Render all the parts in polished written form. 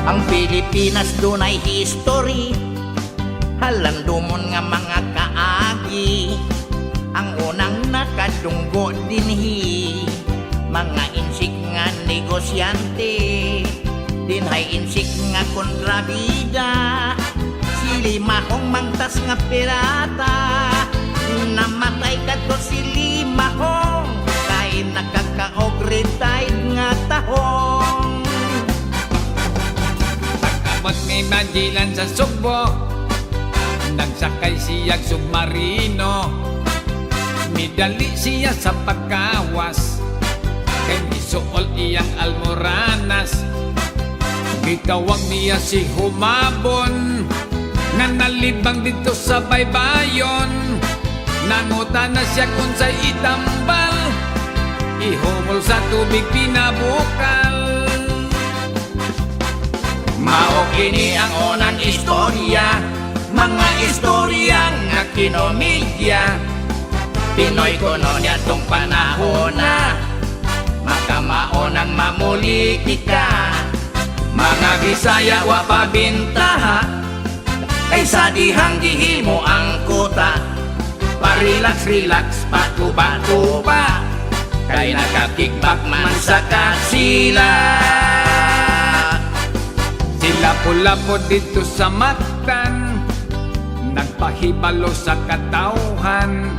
Ang Pilipinas dunay history, halandumon nga mga kaagi. Ang unang nakadunggo dinhi, mga insik nga negosyante, dinhay insik nga kontrabida. Sili mahong mangtas nga pirata, namatay kadto sili mahong, kay nakakaog retired nga tahong. Pagkamot may Magellan sa Sugbo, nagsakay siyag submarino. Midali siya sa pagkawas, kay misuol iyang almoranas. Gitawag niya si Humabon, nga nalibang dito sa baybayon. Nanguta na siya kung sa'y itambal, ihumol sa tubig pinabukal. Mao kini ang unang istorya, mga istorya nga kinomedya. Pinoy kolonya tong panahon na, makamaonang mamulitika. Mga Bisaya wa pabintaha, kay sa dihang gihimo ang kuta. Parelax-relax, patuba-tuba, kay nakakickback man sa kasila. Sila pula po dito sa Mactan, nagpahibalo sa katauhan.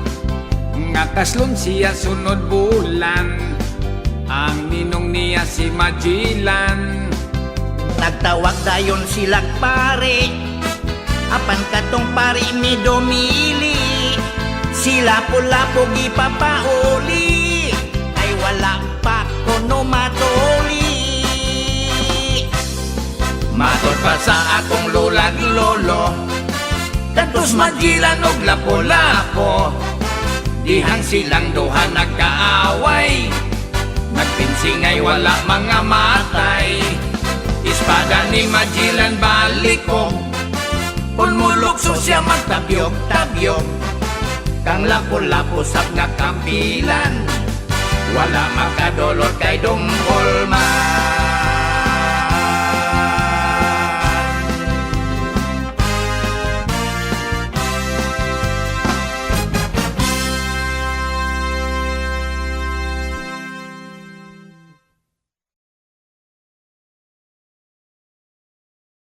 Nga kaslon siya sunod bulan, ang ninong niya si Magellan. Nagtawag dayon silang pare, apan katong pare mi domili. Sila pula po gipapauli, ay wala pa kuno matuli. Matod pa sa akong lolag lolo, kadtos Magellan og lapo-lapo. Dihang silang duha nagkaaway, nagpinsingay wala mga matay. Espada ni Magellan baliko, kung mulukso siya magtabyog-tabyog. Kang lapo-lapo sab nga kampilan, wala makadolot kay Dong Olma.